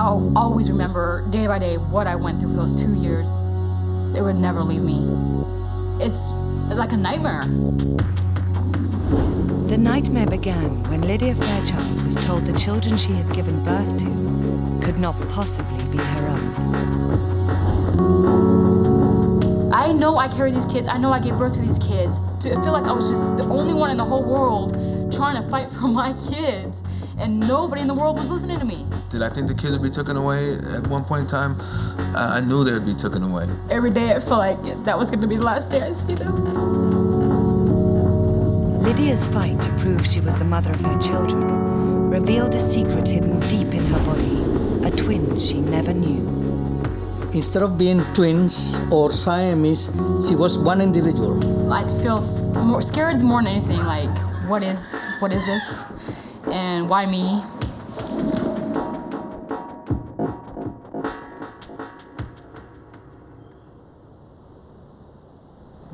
I'll always remember day by day what I went through for those 2 years. It would never leave me. It's like a nightmare. The nightmare began when Lydia Fairchild was told the children she had given birth to could not possibly be her own. I know I carry these kids. I know I gave birth to these kids. I feel like I was just the only one in the whole world trying to fight for my kids, and nobody in the world was listening to me. Did I think the kids would be taken away at one point in time? I knew they would be taken away. Every day I felt like that was going to be the last day I see them. Lydia's fight to prove she was the mother of her children revealed a secret hidden deep in her body, a twin she never knew. Instead of being twins or Siamese, she was one individual. I feel more scared more than anything, like, what is this? And why me?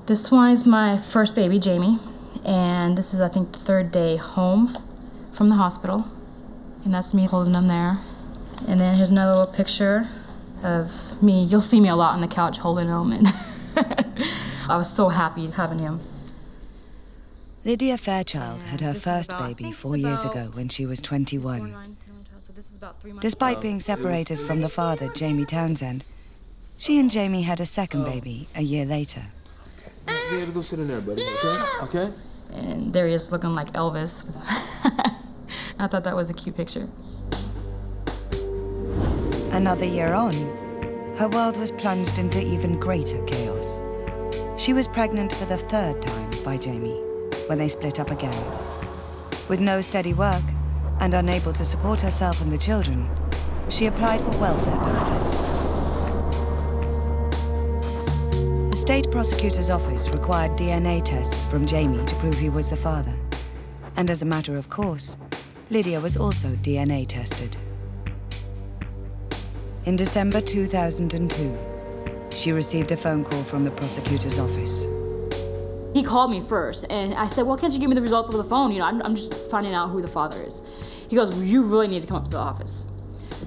This one is my first baby, Jamie. And this is, I think, the 3rd day home from the hospital. And that's me holding him there. And then here's another little picture of me. You'll see me a lot on the couch holding him. And I was so happy having him. Lydia Fairchild had her first baby 4 years ago when she was 21. Despite being separated from the father, Jamie Townsend, she and Jamie had a second baby a year later. You have to go sit in there, buddy, okay? Okay? And there he is looking like Elvis. I thought that was a cute picture. Another year on, her world was plunged into even greater chaos. She was pregnant for the 3rd time by Jamie when they split up again. With no steady work and unable to support herself and the children, she applied for welfare benefits. The state prosecutor's office required DNA tests from Jamie to prove he was the father. And as a matter of course, Lydia was also DNA tested. In December 2002, she received a phone call from the prosecutor's office. He called me first, and I said, well, can't you give me the results over the phone? You know, I'm just finding out who the father is. He goes, well, you really need to come up to the office.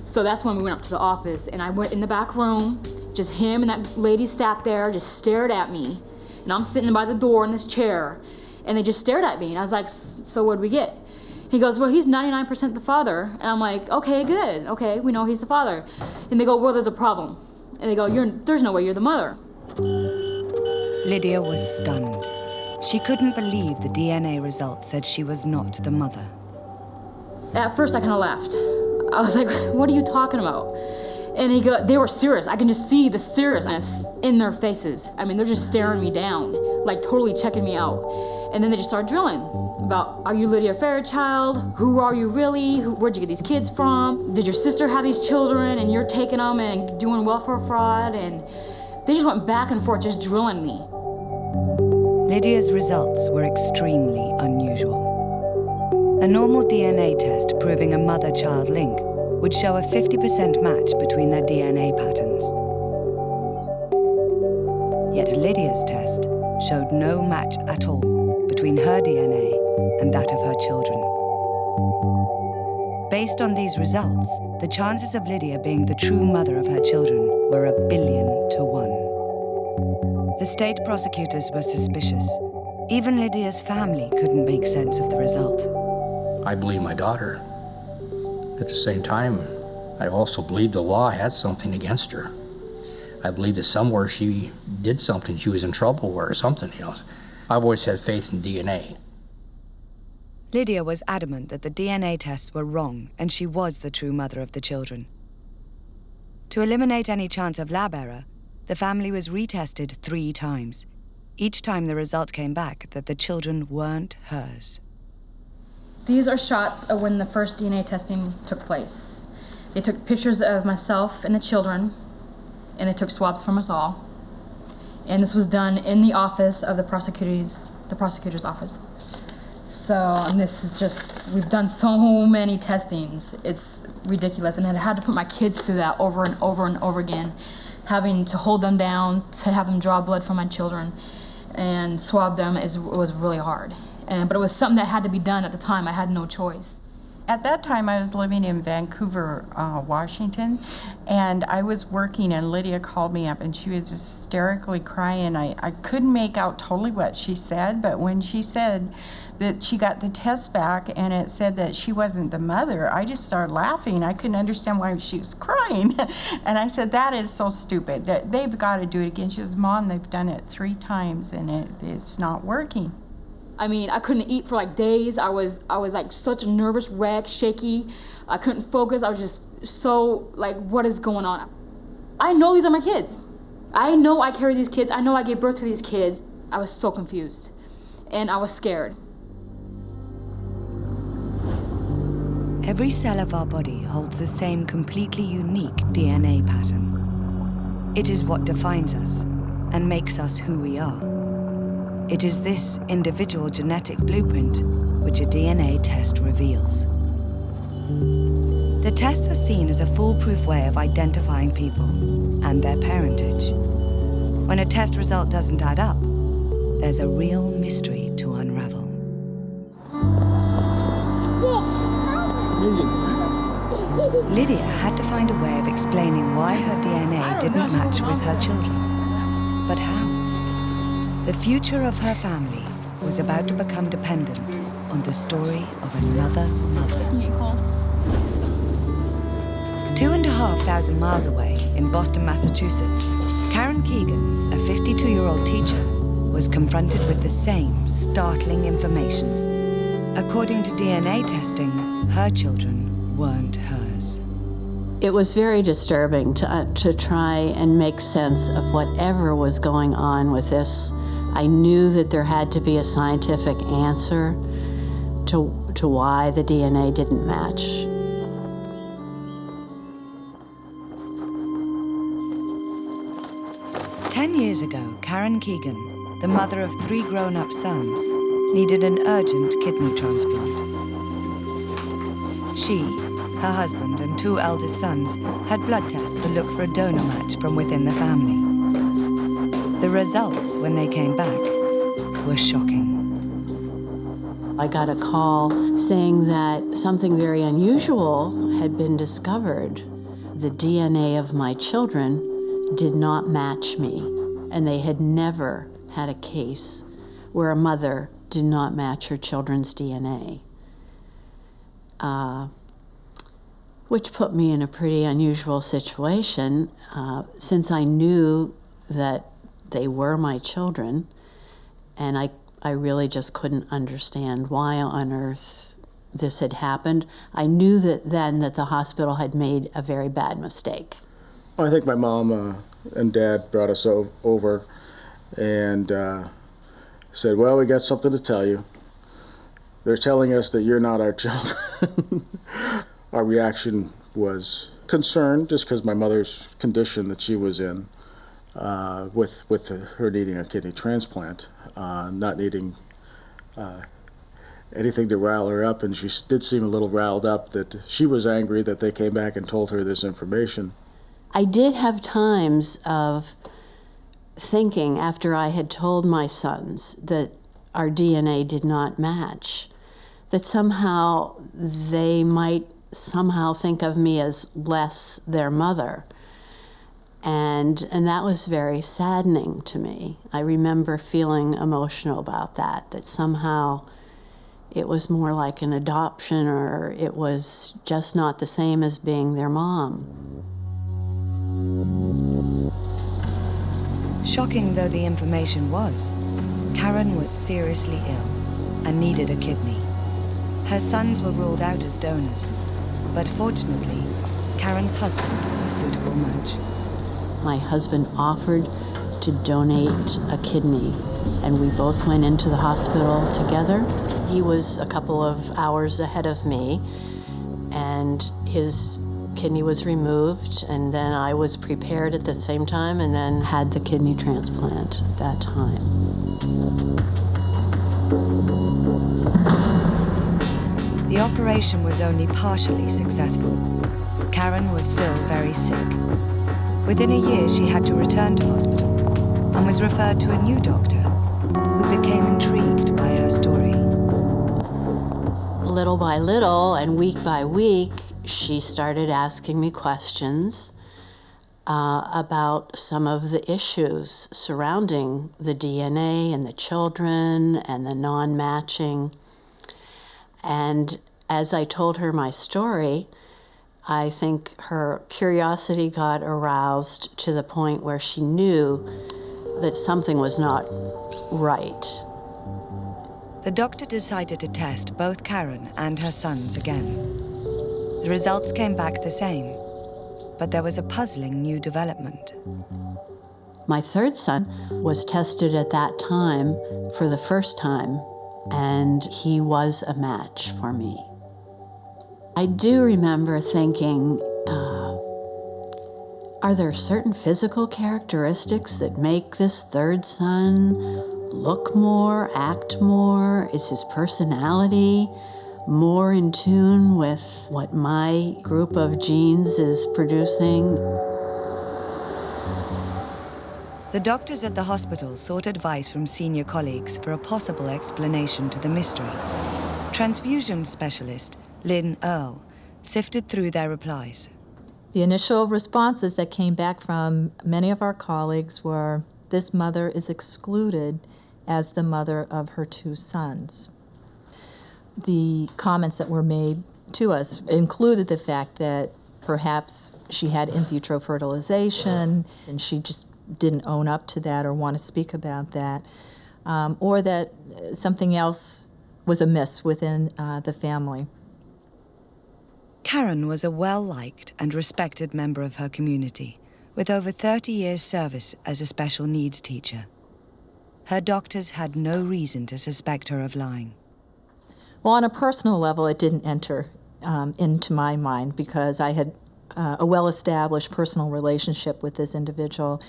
So that's when we went up to the office, and I went in the back room. Just him and that lady sat there, just stared at me. And I'm sitting by the door in this chair, and they just stared at me. And I was like, so what'd we get? He goes, well, he's 99% the father. And I'm like, okay, good. Okay, we know he's the father. And they go, well, there's a problem. And they go, there's no way you're the mother. Lydia was stunned. She couldn't believe the DNA results said she was not the mother. At first, I kind of laughed. I was like, what are you talking about? And they were serious. I can just see the seriousness in their faces. I mean, they're just staring me down, like totally checking me out. And then they just started drilling about, are you Lydia Fairchild? Who are you really? Where'd you get these kids from? Did your sister have these children and you're taking them and doing welfare fraud? And they just went back and forth, just drilling me. Lydia's results were extremely unusual. A normal DNA test proving a mother-child link would show a 50% match between their DNA patterns. Yet Lydia's test showed no match at all between her DNA and that of her children. Based on these results, the chances of Lydia being the true mother of her children were 1,000,000,000 to 1. The state prosecutors were suspicious. Even Lydia's family couldn't make sense of the result. I believe my daughter. At the same time, I also believe the law had something against her. I believe that somewhere she did something, she was in trouble or something, you know. I've always had faith in DNA. Lydia was adamant that the DNA tests were wrong and she was the true mother of the children. To eliminate any chance of lab error, the family was retested 3 times. Each time the result came back that the children weren't hers. These are shots of when the first DNA testing took place. They took pictures of myself and the children, and they took swabs from us all. And this was done in the office of the prosecutor's office. So, and this is just, we've done so many testings. It's ridiculous. And I had to put my kids through that over and over and over again, having to hold them down, to have them draw blood from my children and swab them was really hard. But it was something that had to be done at the time. I had no choice. At that time, I was living in Vancouver, Washington, and I was working, and Lydia called me up, and she was hysterically crying. I couldn't make out totally what she said, but when she said that she got the test back and it said that she wasn't the mother, I just started laughing. I couldn't understand why she was crying. And I said, that is so stupid. That they've got to do it again. She says, Mom, they've done it 3 times, and it's not working. I mean, I couldn't eat for like days. I was like such a nervous wreck, shaky. I couldn't focus. I was just so like, what is going on? I know these are my kids. I know I carry these kids. I know I gave birth to these kids. I was so confused, and I was scared. Every cell of our body holds the same completely unique DNA pattern. It is what defines us and makes us who we are. It is this individual genetic blueprint which a DNA test reveals. The tests are seen as a foolproof way of identifying people and their parentage. When a test result doesn't add up, there's a real mystery to unravel. Lydia had to find a way of explaining why her DNA didn't match with her children. But how? The future of her family was about to become dependent on the story of another mother. 2,500 miles away in Boston, Massachusetts, Karen Keegan, a 52-year-old teacher, was confronted with the same startling information. According to DNA testing, her children weren't hers. It was very disturbing to try and make sense of whatever was going on with this. I knew that there had to be a scientific answer to why the DNA didn't match. Ten years ago, Karen Keegan, the mother of 3 grown-up sons, needed an urgent kidney transplant. She, her husband, and 2 eldest sons had blood tests to look for a donor match from within the family. The results, when they came back, were shocking. I got a call saying that something very unusual had been discovered. The DNA of my children did not match me, and they had never had a case where a mother did not match her children's DNA, which put me in a pretty unusual situation since I knew that they were my children, and I really just couldn't understand why on earth this had happened. I knew that then that the hospital had made a very bad mistake. I think my mom and dad brought us over and said, well, we got something to tell you. They're telling us that you're not our children. Our reaction was concern, just because my mother's condition that she was in, with her needing a kidney transplant, not needing anything to rile her up, and she did seem a little riled up that she was angry that they came back and told her this information. I did have times of thinking after I had told my sons that our DNA did not match, that somehow they might somehow think of me as less their mother. And that was very saddening to me. I remember feeling emotional about that somehow it was more like an adoption, or it was just not the same as being their mom. Shocking though the information was, Karen was seriously ill and needed a kidney. Her sons were ruled out as donors, but fortunately, Karen's husband was a suitable match. My husband offered to donate a kidney, and we both went into the hospital together. He was a couple of hours ahead of me, and his kidney was removed, and then I was prepared at the same time and then had the kidney transplant at that time. The operation was only partially successful. Karen was still very sick. Within a year, she had to return to hospital and was referred to a new doctor who became intrigued by her story. little by little and week by week, she started asking me questions about some of the issues surrounding the DNA and the children and the non-matching. And as I told her my story, I think her curiosity got aroused to the point where she knew that something was not right. The doctor decided to test both Karen and her sons again. The results came back the same, but there was a puzzling new development. My third son was tested at that time for the first time, and he was a match for me. I do remember thinking, are there certain physical characteristics that make this third son look more, act more? Is his personality more in tune with what my group of genes is producing? The doctors at the hospital sought advice from senior colleagues for a possible explanation to the mystery. Transfusion specialist Lynn Earle sifted through their replies. The initial responses that came back from many of our colleagues were, this mother is excluded as the mother of her two sons. The comments that were made to us included the fact that perhaps she had in vitro fertilization and she just didn't own up to that or want to speak about that, or that something else was amiss within the family. Karen was a well-liked and respected member of her community, with over 30 years' service as a special needs teacher. Her doctors had no reason to suspect her of lying. Well, on a personal level, it didn't enter into my mind because I had a well-established personal relationship with this individual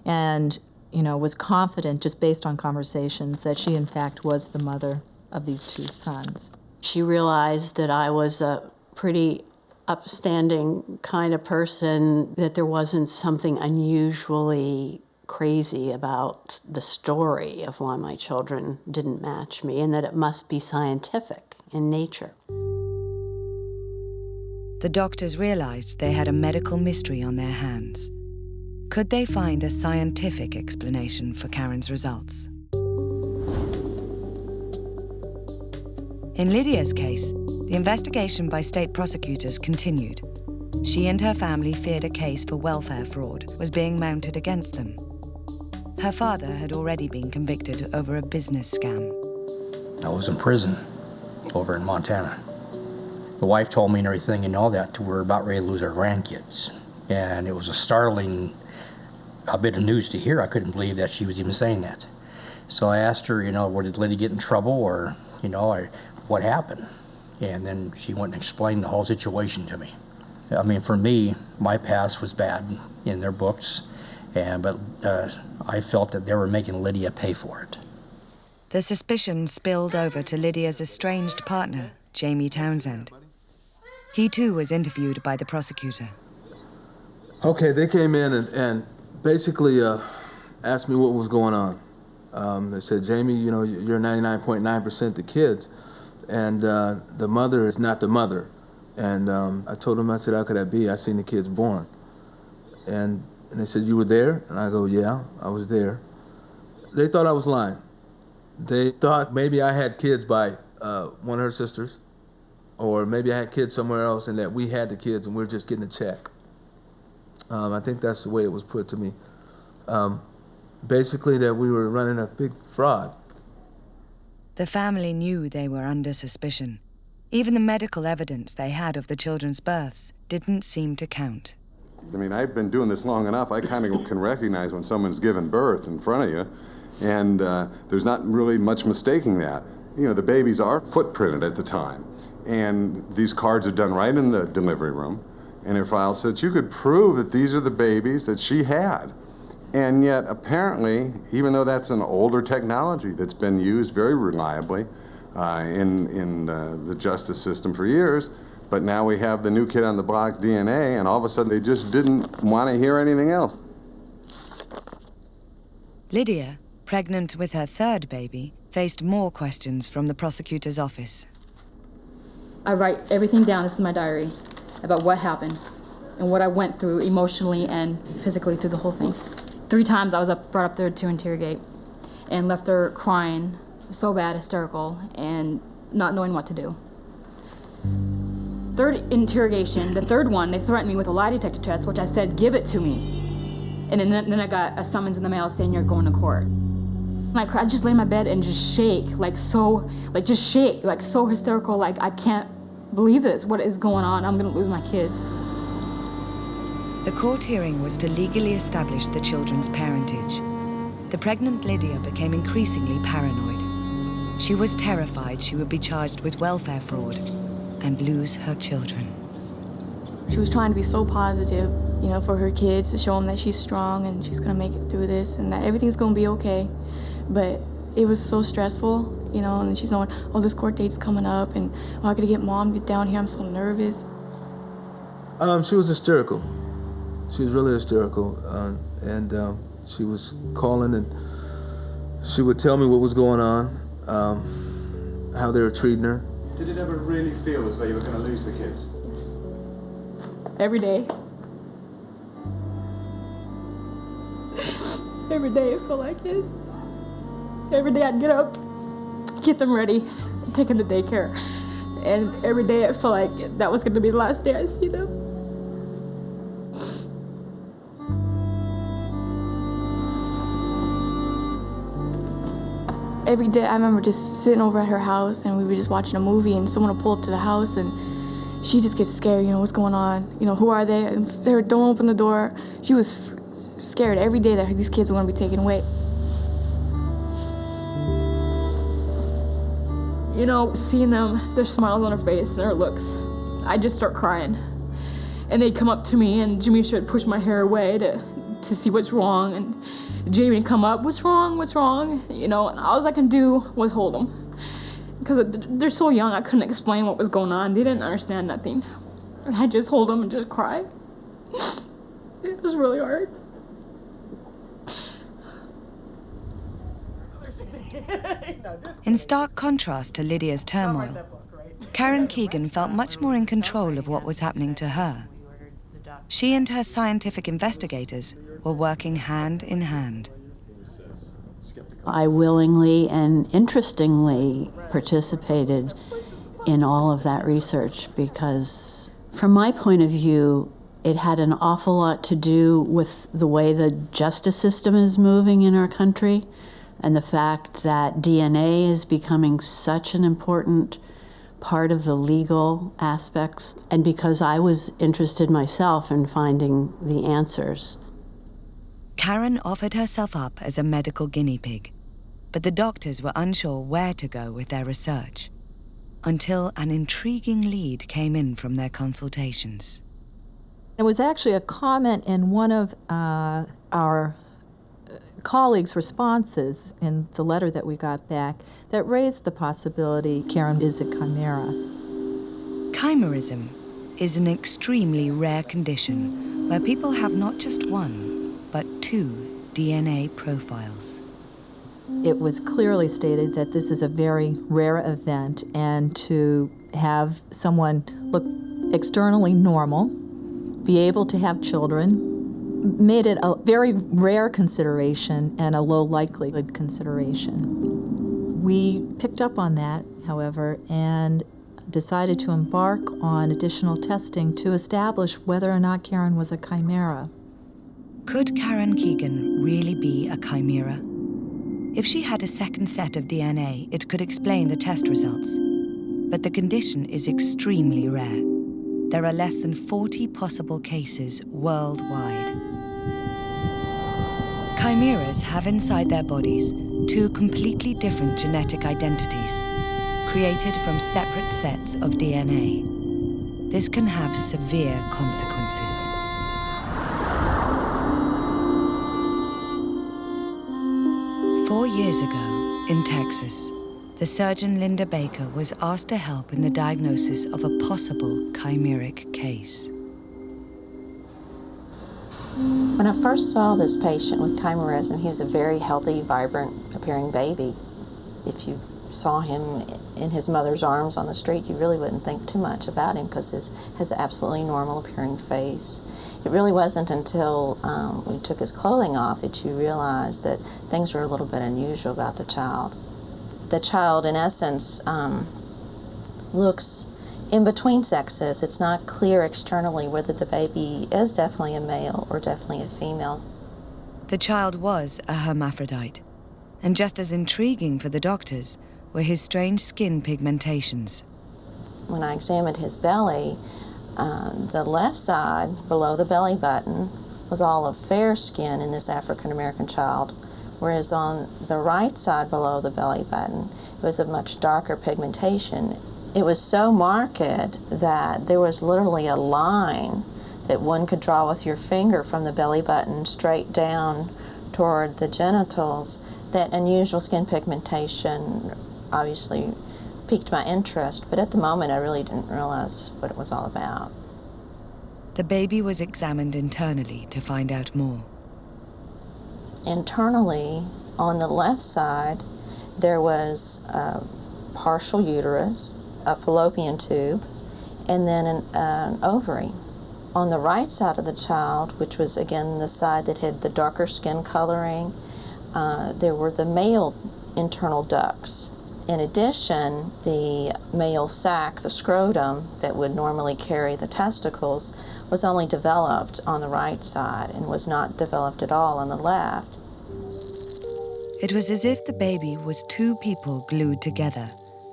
and, was confident just based on conversations that she, in fact, was the mother of these two sons. She realized that I was a pretty upstanding kind of person, that there wasn't something unusually crazy about the story of why my children didn't match me, and that it must be scientific in nature. The doctors realized they had a medical mystery on their hands. Could they find a scientific explanation for Karen's results? In Lydia's case, the investigation by state prosecutors continued. She and her family feared a case for welfare fraud was being mounted against them. Her father had already been convicted over a business scam. I was in prison over in Montana. The wife told me and everything and all that, we're about ready to lose our grandkids. And it was a startling bit of news to hear. I couldn't believe that she was even saying that. So I asked her, did Lydia get in trouble or, what happened? And then she went and explained the whole situation to me. I mean, for me, my past was bad in their books, but I felt that they were making Lydia pay for it. The suspicion spilled over to Lydia's estranged partner, Jamie Townsend. He too was interviewed by the prosecutor. Okay, they came in and basically asked me what was going on. They said, Jamie, you're 99.9% the kids, and the mother is not the mother. And I told them, I said, how could that be? I seen the kids born. And they said, you were there? And I go, yeah, I was there. They thought I was lying. They thought maybe I had kids by one of her sisters, or maybe I had kids somewhere else and that we had the kids and we were just getting a check. I think that's the way it was put to me. Basically that we were running a big fraud. The family knew they were under suspicion. Even the medical evidence they had of the children's births didn't seem to count. I mean, I've been doing this long enough, I kind of can recognize when someone's given birth in front of you, and there's not really much mistaking that. The babies are footprinted at the time, and these cards are done right in the delivery room, and her file said you could prove that these are the babies that she had. And yet, apparently, even though that's an older technology that's been used very reliably in the justice system for years, but now we have the new kid on the block DNA, and all of a sudden they just didn't want to hear anything else. Lydia, pregnant with her third baby, faced more questions from the prosecutor's office. I write everything down, this is my diary, about what happened and what I went through emotionally and physically through the whole thing. 3 times I was brought up there to interrogate and left her crying so bad, hysterical, and not knowing what to do. 3rd interrogation, the 3rd one, they threatened me with a lie detector test, which I said, give it to me. And then I got a summons in the mail saying you're going to court. I just lay in my bed and just shake, so hysterical, like I can't believe this, what is going on, I'm gonna lose my kids. The court hearing was to legally establish the children's parentage. The pregnant Lydia became increasingly paranoid. She was terrified she would be charged with welfare fraud and lose her children. She was trying to be so positive, for her kids, to show them that she's strong and she's gonna make it through this and that everything's gonna be okay. But it was so stressful, and she's knowing, oh, this court date's coming up and I gotta get mom to get down here, I'm so nervous. She was hysterical. She was really hysterical, and she was calling and she would tell me what was going on, how they were treating her. Did it ever really feel as though you were going to lose the kids? Yes. Every day. Every day it felt like it. Every day I'd get up, get them ready, take them to daycare. And every day it felt like that was going to be the last day I see them. Every day I remember just sitting over at her house and we were just watching a movie and someone would pull up to the house and she just gets scared, what's going on? Who are they? And Sarah, don't open the door. She was scared every day that these kids were going to be taken away. Seeing them, their smiles on their face and their looks, I just start crying. And they'd come up to me and Jamisha would push my hair away to see what's wrong, and Jamie would come up, what's wrong? And all I can do was hold them. Because they're so young, I couldn't explain what was going on. They didn't understand nothing. And I just hold them and just cry. It was really hard. In stark contrast to Lydia's turmoil, Karen Keegan felt much more in control of what was happening to her. She and her scientific investigators were working hand in hand. I willingly and interestingly participated in all of that research because, from my point of view, it had an awful lot to do with the way the justice system is moving in our country and the fact that DNA is becoming such an important part of the legal aspects, and because I was interested myself in finding the answers. Karen offered herself up as a medical guinea pig, but the doctors were unsure where to go with their research, until an intriguing lead came in from their consultations. It was actually a comment in one of our colleagues' responses in the letter that we got back that raised the possibility Karen is a chimera. Chimerism is an extremely rare condition where people have not just one, but 2 DNA profiles. It was clearly stated that this is a very rare event, and to have someone look externally normal, be able to have children, made it a very rare consideration and a low likelihood consideration. We picked up on that, however, and decided to embark on additional testing to establish whether or not Karen was a chimera. Could Karen Keegan really be a chimera? If she had a second set of DNA, it could explain the test results. But the condition is extremely rare. There are less than 40 possible cases worldwide. Chimeras have inside their bodies 2 completely different genetic identities, created from separate sets of DNA. This can have severe consequences. Four years ago, in Texas, the surgeon Linda Baker was asked to help in the diagnosis of a possible chimeric case. When I first saw this patient with chimerism, he was a very healthy, vibrant appearing baby. If you saw him in his mother's arms on the street, you really wouldn't think too much about him because his absolutely normal appearing face. It really wasn't until we took his clothing off that you realized that things were a little bit unusual about the child. The child, in essence, looks in between sexes. It's not clear externally whether the baby is definitely a male or definitely a female. The child was a hermaphrodite, and just as intriguing for the doctors were his strange skin pigmentations. When I examined his belly, the left side, below the belly button, was all of fair skin in this African American child, whereas on the right side below the belly button, it was of much darker pigmentation. It was so marked that there was literally a line that one could draw with your finger from the belly button straight down toward the genitals. That unusual skin pigmentation obviously piqued my interest, but at the moment I really didn't realize what it was all about. The baby was examined internally to find out more. Internally, on the left side, there was a partial uterus, a fallopian tube, and then an ovary. On the right side of the child, which was again the side that had the darker skin coloring, there were the male internal ducts. In addition, the male sac, the scrotum, that would normally carry the testicles, was only developed on the right side and was not developed at all on the left. It was as if the baby was two people glued together,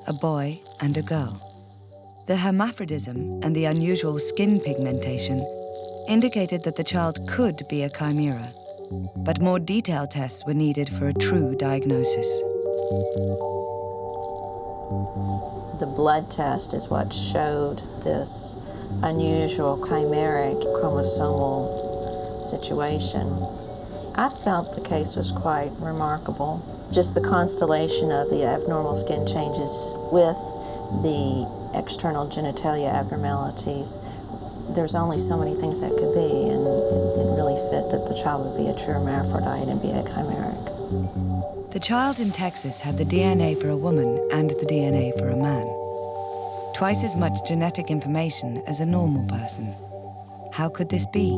a boy and a girl. The hermaphrodism and the unusual skin pigmentation indicated that the child could be a chimera, but more detailed tests were needed for a true diagnosis. The blood test is what showed this unusual chimeric chromosomal situation. I felt the case was quite remarkable. Just the constellation of the abnormal skin changes with the external genitalia abnormalities. There's only so many things that could be, and it really fit that the child would be a true hermaphrodite and be a chimeric. The child in Texas had the DNA for a woman and the DNA for a man. Twice as much genetic information as a normal person. How could this be?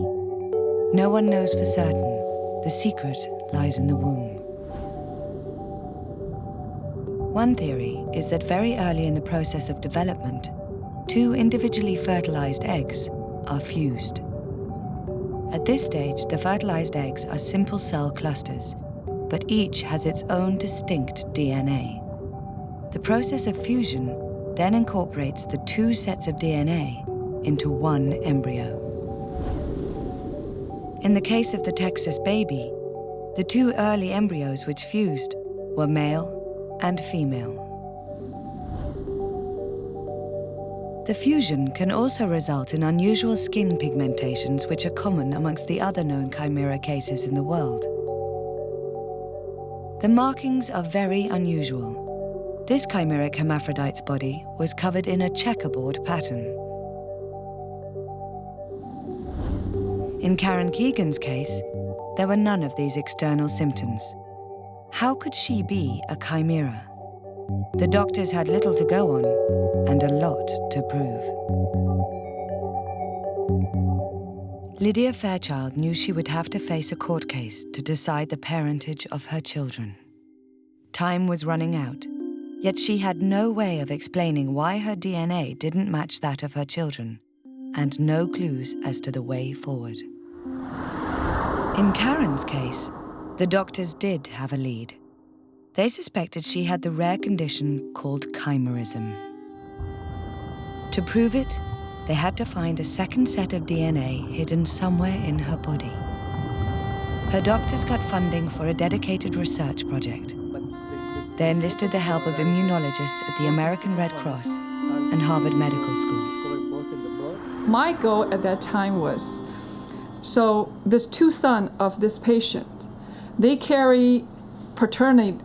No one knows for certain. The secret lies in the womb. One theory is that very early in the process of development, two individually fertilized eggs are fused. At this stage, the fertilized eggs are simple cell clusters, but each has its own distinct DNA. The process of fusion then incorporates the two sets of DNA into one embryo. In the case of the Texas baby, the two early embryos which fused were male and female. The fusion can also result in unusual skin pigmentations which are common amongst the other known chimera cases in the world. The markings are very unusual. This chimeric hermaphrodite's body was covered in a checkerboard pattern. In Karen Keegan's case, there were none of these external symptoms. How could she be a chimera? The doctors had little to go on and a lot to prove. Lydia Fairchild knew she would have to face a court case to decide the parentage of her children. Time was running out, yet she had no way of explaining why her DNA didn't match that of her children, and no clues as to the way forward. In Karen's case, the doctors did have a lead. They suspected she had the rare condition called chimerism. To prove it, they had to find a second set of DNA hidden somewhere in her body. Her doctors got funding for a dedicated research project. They enlisted the help of immunologists at the American Red Cross and Harvard Medical School. My goal at that time was, so there's two sons of this patient. They carry paternal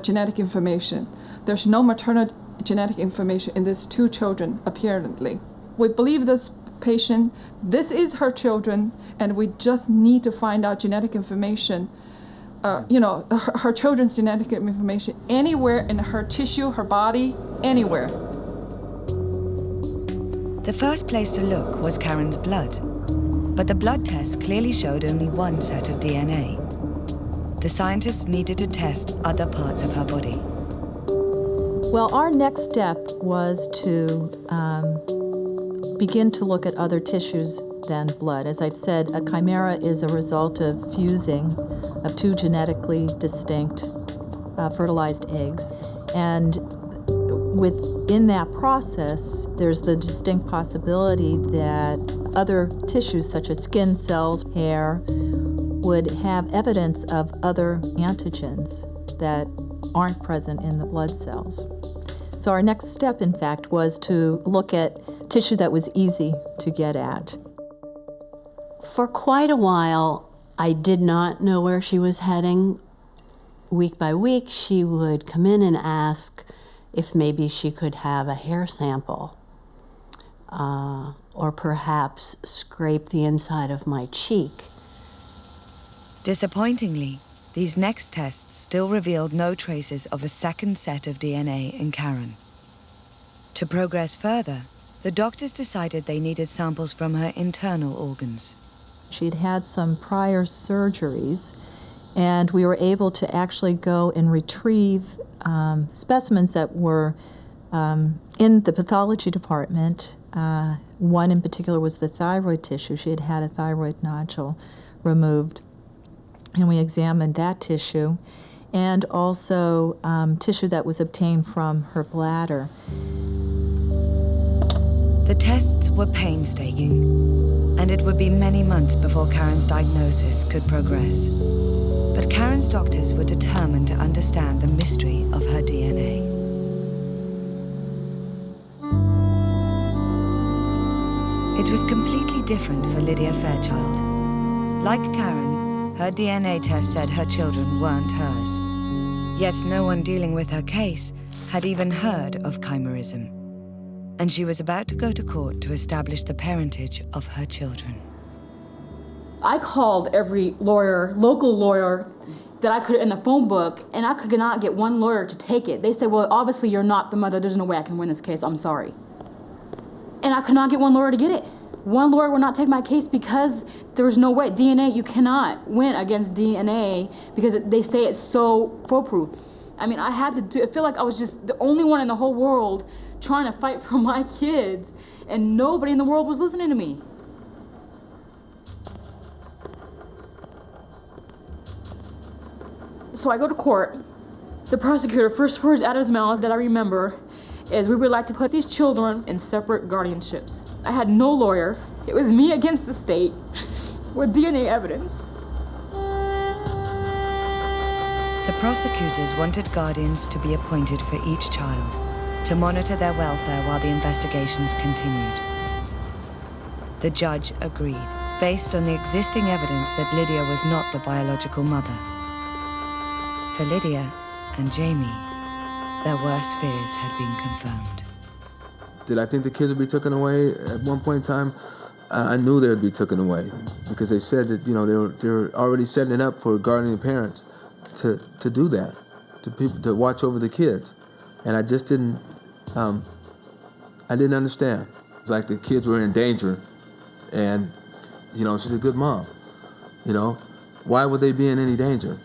genetic information. There's no maternal genetic information in these two children, apparently. We believe this patient, this is her children, and we just need to find out genetic information her children's genetic information anywhere in her tissue, her body, anywhere. The first place to look was Karen's blood, but the blood test clearly showed only one set of DNA. The scientists needed to test other parts of her body. Well, our next step was to begin to look at other tissues than blood. As I've said, a chimera is a result of fusing of two genetically distinct fertilized eggs. And within that process, there's the distinct possibility that other tissues, such as skin cells, hair, would have evidence of other antigens that aren't present in the blood cells. So our next step, in fact, was to look at tissue that was easy to get at. For quite a while, I did not know where she was heading. Week by week, she would come in and ask if maybe she could have a hair sample, or perhaps scrape the inside of my cheek. Disappointingly, these next tests still revealed no traces of a second set of DNA in Karen. To progress further, the doctors decided they needed samples from her internal organs. She'd had some prior surgeries, and we were able to actually go and retrieve specimens that were in the pathology department. One in particular was the thyroid tissue. She had had a thyroid nodule removed, and we examined that tissue, and also tissue that was obtained from her bladder. The tests were painstaking, and it would be many months before Karen's diagnosis could progress. But Karen's doctors were determined to understand the mystery of her DNA. It was completely different for Lydia Fairchild. Like Karen, her DNA test said her children weren't hers. Yet no one dealing with her case had even heard of chimerism. And she was about to go to court to establish the parentage of her children. I called every lawyer, local lawyer, that I could in the phone book, and I could not get one lawyer to take it. They said, well, obviously you're not the mother. There's no way I can win this case. I'm sorry. And I could not get one lawyer to get it. One lawyer would not take my case because there was no way. DNA, you cannot win against DNA because they say it's so foolproof. I mean, I feel like I was just the only one in the whole world trying to fight for my kids, and nobody in the world was listening to me. So I go to court. The prosecutor, first words out of his mouth that I remember is, we would like to put these children in separate guardianships. I had no lawyer. It was me against the state with DNA evidence. The prosecutors wanted guardians to be appointed for each child, to monitor their welfare while the investigations continued. The judge agreed, based on the existing evidence that Lydia was not the biological mother. For Lydia and Jamie, their worst fears had been confirmed. Did I think the kids would be taken away at one point in time? I knew they would be taken away because they said that, they were already setting it up for guardian parents to do that, to watch over the kids. And I just didn't understand. It's like the kids were in danger, and, she's a good mom. Why would they be in any danger?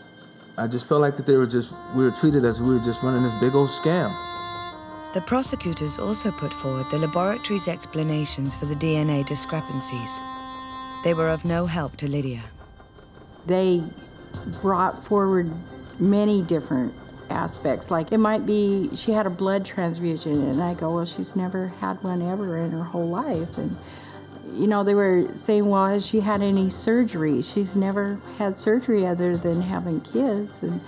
I just felt like that we were treated as we were just running this big old scam. The prosecutors also put forward the laboratory's explanations for the DNA discrepancies. They were of no help to Lydia. They brought forward many different aspects. Like, it might be she had a blood transfusion, and I go, well, she's never had one ever in her whole life. And they were saying, well, has she had any surgery? She's never had surgery other than having kids. And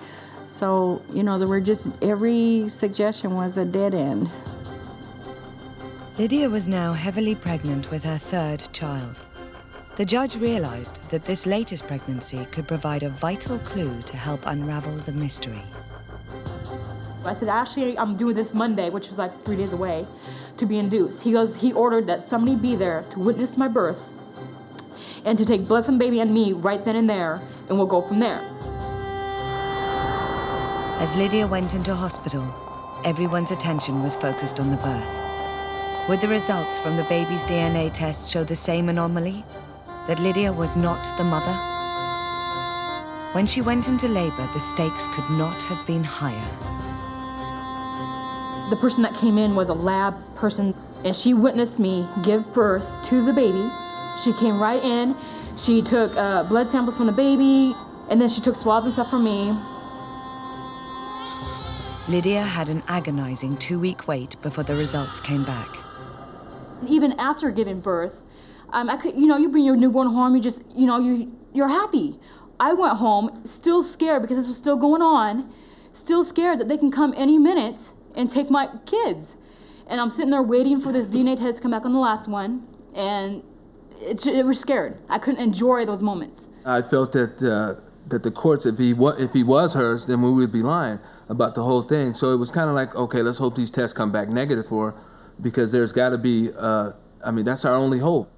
so, there were just, every suggestion was a dead end. Lydia was now heavily pregnant with her third child. The judge realized that this latest pregnancy could provide a vital clue to help unravel the mystery. I said, actually, I'm due this Monday, which was like 3 days away, to be induced. He ordered that somebody be there to witness my birth and to take blood from baby and me right then and there, and we'll go from there. As Lydia went into hospital, everyone's attention was focused on the birth. Would the results from the baby's DNA test show the same anomaly? That Lydia was not the mother? When she went into labor, the stakes could not have been higher. The person that came in was a lab person, and she witnessed me give birth to the baby. She came right in, she took blood samples from the baby, and then she took swabs and stuff from me. Lydia had an agonizing 2-week wait before the results came back. Even after giving birth, I could, you bring your newborn home, you're happy. I went home still scared because this was still going on, still scared that they can come any minute and take my kids. And I'm sitting there waiting for this DNA test to come back on the last one, and it was scared. I couldn't enjoy those moments. I felt that the courts, if he was hers, then we would be lying about the whole thing. So it was kind of like, okay, let's hope these tests come back negative for her, because there's got to be, that's our only hope.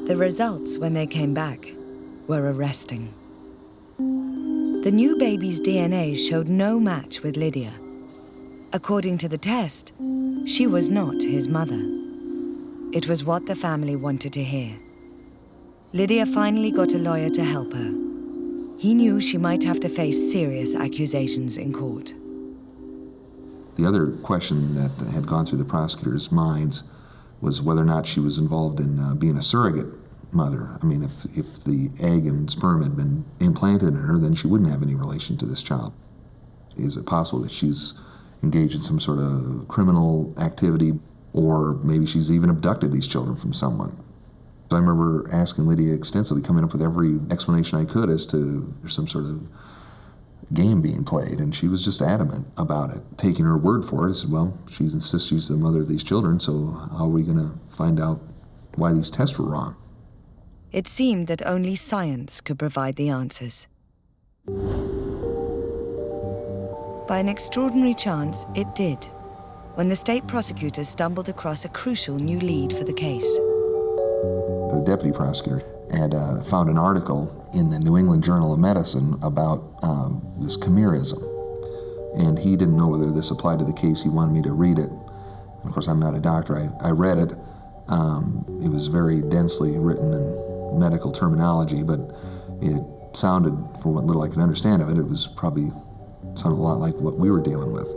The results, when they came back, were arresting. The new baby's DNA showed no match with Lydia. According to the test, she was not his mother. It was what the family wanted to hear. Lydia finally got a lawyer to help her. He knew she might have to face serious accusations in court. The other question that had gone through the prosecutors' minds was whether or not she was involved in being a surrogate mother. I mean, if the egg and sperm had been implanted in her, then she wouldn't have any relation to this child. Is it possible that she's engaged in some sort of criminal activity, or maybe she's even abducted these children from someone? So I remember asking Lydia extensively, coming up with every explanation I could as to some sort of game being played, and she was just adamant about it. Taking her word for it, I said, well, she insists she's the mother of these children, so how are we going to find out why these tests were wrong? It seemed that only science could provide the answers. By an extraordinary chance, it did, when the state prosecutors stumbled across a crucial new lead for the case. The deputy prosecutor had found an article in the New England Journal of Medicine about this chimerism, and he didn't know whether this applied to the case. He wanted me to read it. And of course, I'm not a doctor. I read it. It was very densely written in medical terminology, but it sounded, for what little I could understand of it, it was probably sounded a lot like what we were dealing with.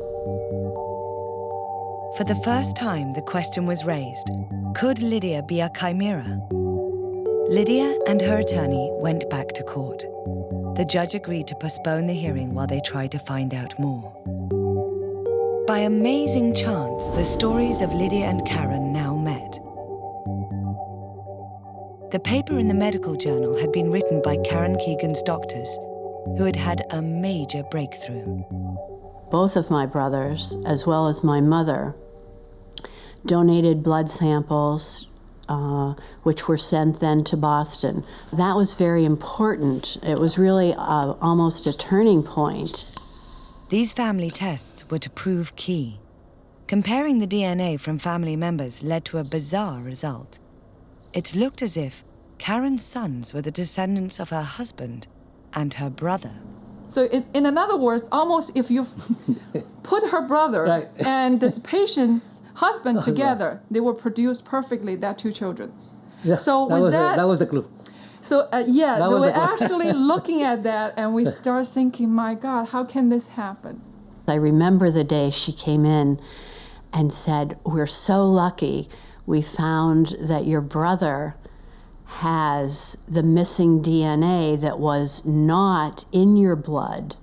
For the first time, the question was raised, could Lydia be a chimera? Lydia and her attorney went back to court. The judge agreed to postpone the hearing while they tried to find out more. By amazing chance, the stories of Lydia and Karen now met. The paper in the medical journal had been written by Karen Keegan's doctors, who had had a major breakthrough. Both of my brothers, as well as my mother, donated blood samples, which were sent then to Boston. That was very important. It was really almost a turning point. These family tests were to prove key. Comparing the DNA from family members led to a bizarre result. It looked as if Karen's sons were the descendants of her husband and her brother. So in other words, almost if you put her brother Right. and this patient's husband together, they will produce perfectly that two children. Yeah, So that with that was the clue. So That they was were the clue. actually looking at that, and we start thinking, my God, how can this happen? I remember the day she came in and said, "We're so lucky we found that your brother has the missing DNA that was not in your blood,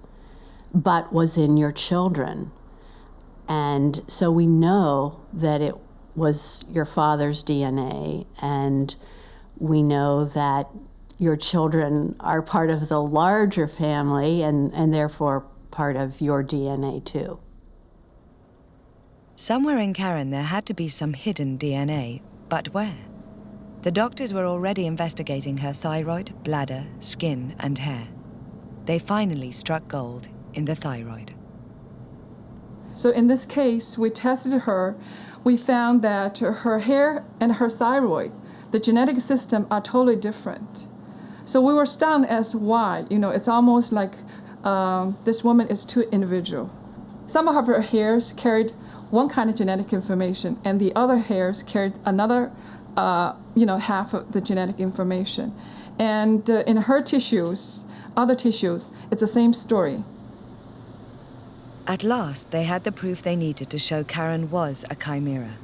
but was in your children. And so we know that it was your father's DNA, and we know that your children are part of the larger family and therefore part of your DNA too." Somewhere in Karen there had to be some hidden DNA, but where? The doctors were already investigating her thyroid, bladder, skin, and hair. They finally struck gold in the thyroid. So in this case, we tested her. We found that her hair and her thyroid, the genetic system, are totally different. So we were stunned as why. It's almost like this woman is two individual. Some of her hairs carried one kind of genetic information, and the other hairs carried another, half of the genetic information. And in her tissues, other tissues, it's the same story. At last, they had the proof they needed to show Karen was a chimera.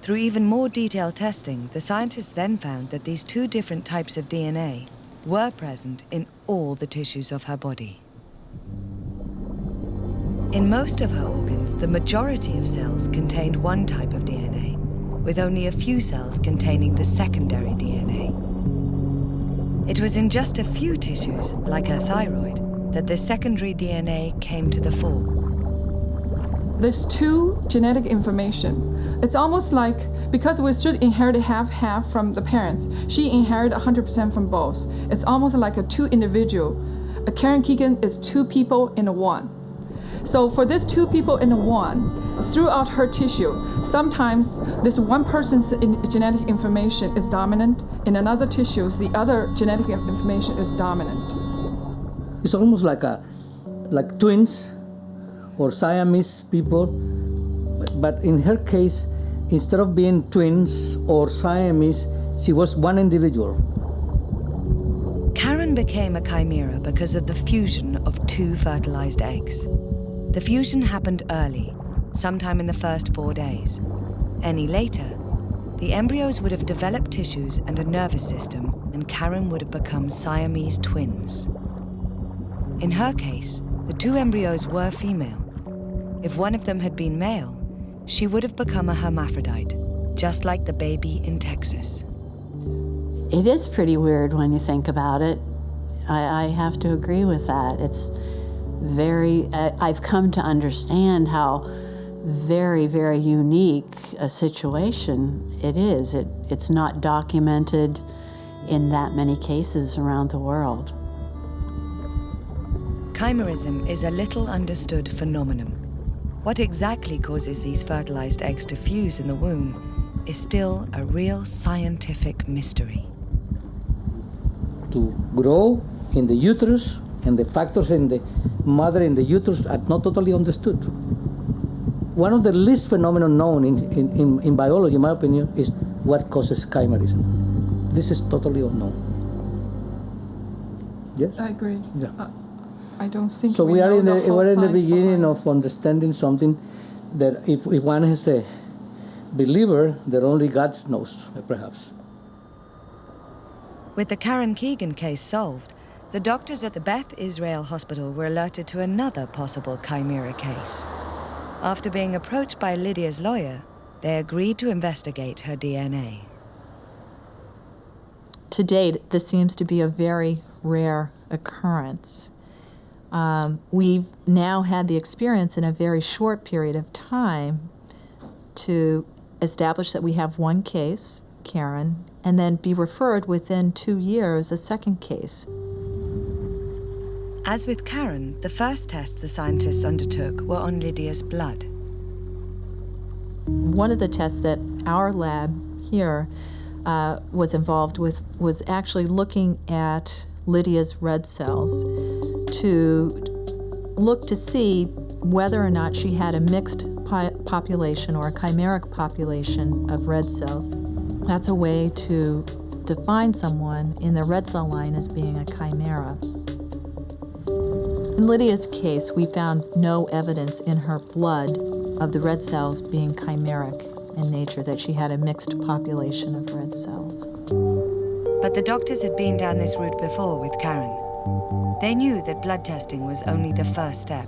Through even more detailed testing, the scientists then found that these two different types of DNA were present in all the tissues of her body. In most of her organs, the majority of cells contained one type of DNA, with only a few cells containing the secondary DNA. It was in just a few tissues, like her thyroid, that the secondary DNA came to the fore. There's two genetic information. It's almost like, because we should inherit half from the parents, she inherited 100% from both. It's almost like a two individual. A Karen Keegan is two people in a one. So for this two people in a one, throughout her tissue, sometimes this one person's genetic information is dominant, in another tissues, the other genetic information is dominant. It's almost like twins or Siamese people, but in her case, instead of being twins or Siamese, she was one individual. Karen became a chimera because of the fusion of two fertilized eggs. The fusion happened early, sometime in the first 4 days. Any later, the embryos would have developed tissues and a nervous system, and Karen would have become Siamese twins. In her case, the two embryos were female. If one of them had been male, she would have become a hermaphrodite, just like the baby in Texas. It is pretty weird when you think about it. I have to agree with that. It's very, I've come to understand how very, very unique a situation it is. It's not documented in that many cases around the world. Chimerism is a little understood phenomenon. What exactly causes these fertilized eggs to fuse in the womb is still a real scientific mystery. To grow in the uterus, and the factors in the mother in the uterus are not totally understood. One of the least phenomena known in biology, in my opinion, is what causes chimerism. This is totally unknown. Yes? I agree. Yeah. I don't think so. We're in the beginning behind. of understanding something that if one is a believer, that only God knows, perhaps. With the Karen Keegan case solved, the doctors at the Beth Israel Hospital were alerted to another possible chimera case. After being approached by Lydia's lawyer, they agreed to investigate her DNA. To date, this seems to be a very rare occurrence. We've now had the experience in a very short period of time to establish that we have one case, Karen, and then be referred within 2 years a second case. As with Karen, the first tests the scientists undertook were on Lydia's blood. One of the tests that our lab here was involved with was actually looking at Lydia's red cells to look to see whether or not she had a mixed population or a chimeric population of red cells. That's a way to define someone in the red cell line as being a chimera. In Lydia's case, we found no evidence in her blood of the red cells being chimeric in nature, that she had a mixed population of red cells. But the doctors had been down this route before with Karen. They knew that blood testing was only the first step.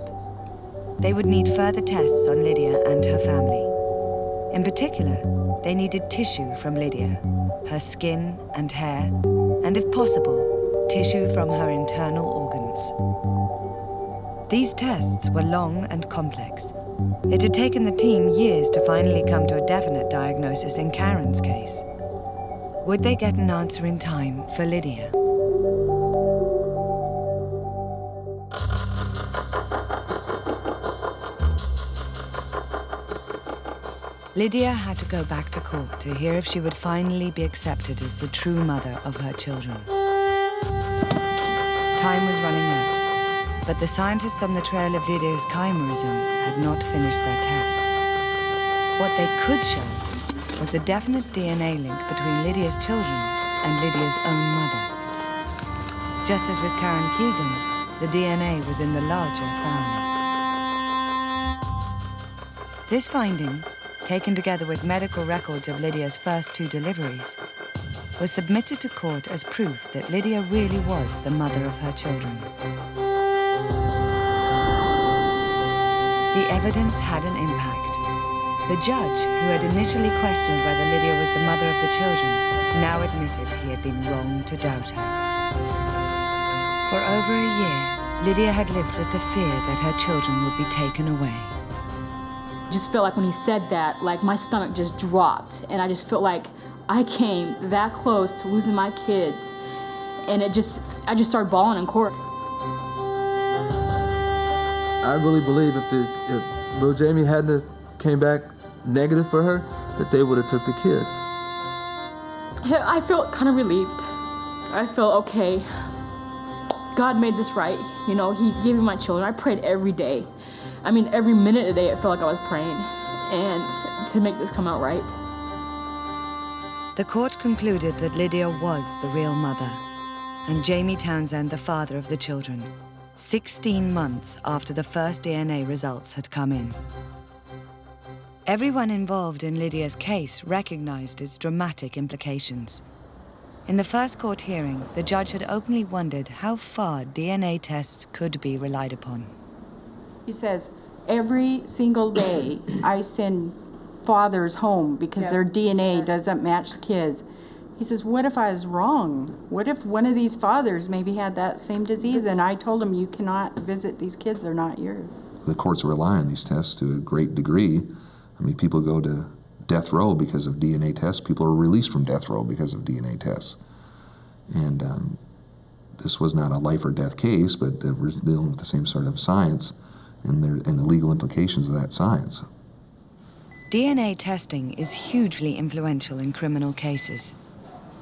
They would need further tests on Lydia and her family. In particular, they needed tissue from Lydia, her skin and hair, and if possible, tissue from her internal organs. These tests were long and complex. It had taken the team years to finally come to a definite diagnosis in Karen's case. Would they get an answer in time for Lydia? Lydia had to go back to court to hear if she would finally be accepted as the true mother of her children. Time was running out. But the scientists on the trail of Lydia's chimerism had not finished their tests. What they could show was a definite DNA link between Lydia's children and Lydia's own mother. Just as with Karen Keegan, the DNA was in the larger family. This finding, taken together with medical records of Lydia's first 2 deliveries, was submitted to court as proof that Lydia really was the mother of her children. The evidence had an impact. The judge, who had initially questioned whether Lydia was the mother of the children, now admitted he had been wrong to doubt her. For over a year, Lydia had lived with the fear that her children would be taken away. Just felt like when he said that, like my stomach just dropped, and I just felt like I came that close to losing my kids, and I just started bawling in court. I really believe if little Jamie hadn't came back negative for her, that they would have took the kids. I felt kind of relieved. I felt, okay, God made this right. You know, he gave me my children. I prayed every day. I mean, every minute of the day, it felt like I was praying, and to make this come out right. The court concluded that Lydia was the real mother, and Jamie Townsend the father of the children, 16 months after the first DNA results had come in. Everyone involved in Lydia's case recognized its dramatic implications. In the first court hearing, the judge had openly wondered how far DNA tests could be relied upon. He says, every single day I send fathers home because their DNA doesn't match the kids. He says, what if I was wrong? What if one of these fathers maybe had that same disease? And I told him, you cannot visit these kids, they're not yours. The courts rely on these tests to a great degree. I mean, people go to death row because of DNA tests. People are released from death row because of DNA tests. And this was not a life or death case, but they were dealing with the same sort of science and the legal implications of that science. DNA testing is hugely influential in criminal cases.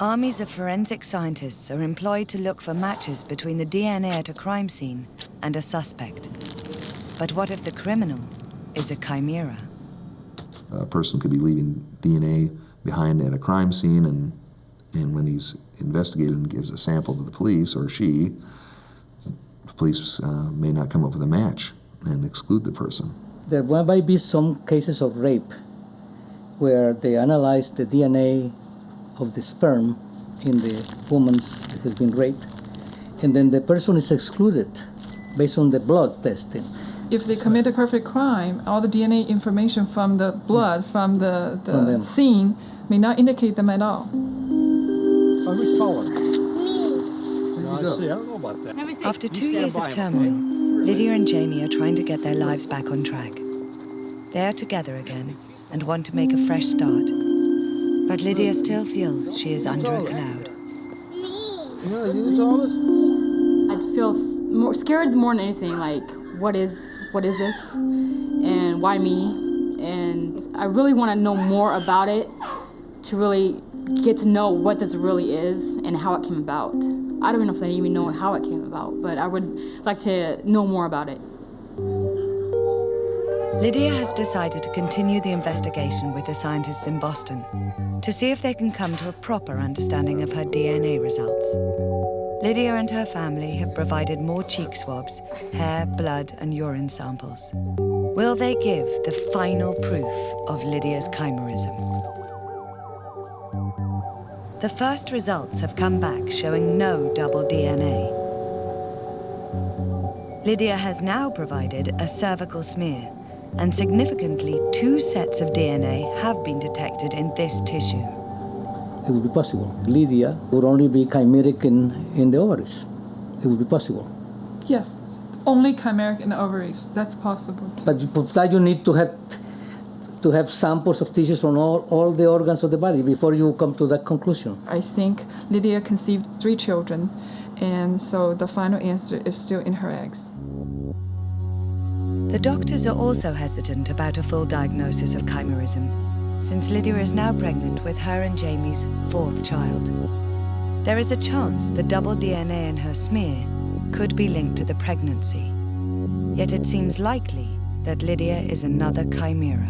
Armies of forensic scientists are employed to look for matches between the DNA at a crime scene and a suspect. But what if the criminal is a chimera? A person could be leaving DNA behind at a crime scene, and when he's investigated and gives a sample to the police, or she, the police may not come up with a match and exclude the person. There might be some cases of rape where they analyze the DNA of the sperm in the woman that has been raped, and then the person is excluded based on the blood testing. If they commit a perfect crime, all the DNA information from the blood, from the scene, may not indicate them at all. Who's taller? I don't know about that. After 2 years of turmoil, Lydia and Jamie are trying to get their lives back on track. They are together again and want to make a fresh start. But Lydia still feels she is under a cloud. Yeah, you the tallest? I feel more scared more than anything, like, what is this? And why me? And I really want to know more about it to really get to know what this really is and how it came about. I don't even know if I even know how it came about, but I would like to know more about it. Lydia has decided to continue the investigation with the scientists in Boston to see if they can come to a proper understanding of her DNA results. Lydia and her family have provided more cheek swabs, hair, blood, and urine samples. Will they give the final proof of Lydia's chimerism? The first results have come back showing no double DNA. Lydia has now provided a cervical smear, and significantly, 2 sets of DNA have been detected in this tissue. It would be possible. Lydia would only be chimeric in the ovaries. It would be possible. Yes, only chimeric in the ovaries. That's possible too. But for that you need to have samples of tissues from all the organs of the body before you come to that conclusion. I think Lydia conceived 3 children, and so the final answer is still in her eggs. The doctors are also hesitant about a full diagnosis of chimerism, since Lydia is now pregnant with her and Jamie's 4th child. There is a chance the double DNA in her smear could be linked to the pregnancy. Yet it seems likely that Lydia is another chimera.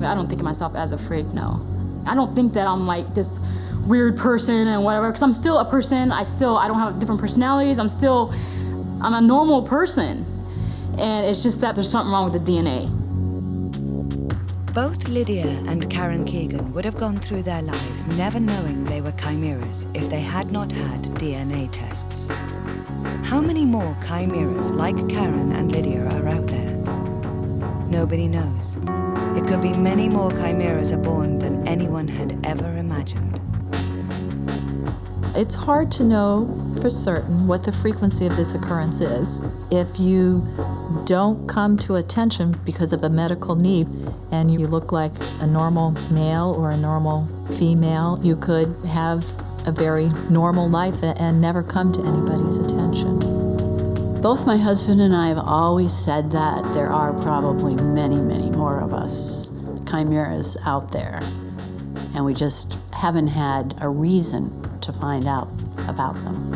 I don't think of myself as a freak, no. I don't think that I'm like this weird person and whatever, because I'm still a person. I don't have different personalities. I'm a normal person. And it's just that there's something wrong with the DNA. Both Lydia and Karen Keegan would have gone through their lives never knowing they were chimeras if they had not had DNA tests. How many more chimeras like Karen and Lydia are out there? Nobody knows. It could be many more chimeras are born than anyone had ever imagined. It's hard to know for certain what the frequency of this occurrence is. If you don't come to attention because of a medical need and you look like a normal male or a normal female, you could have a very normal life and never come to anybody's attention. Both my husband and I have always said that there are probably many, many more of us chimeras out there, and we just haven't had a reason to find out about them.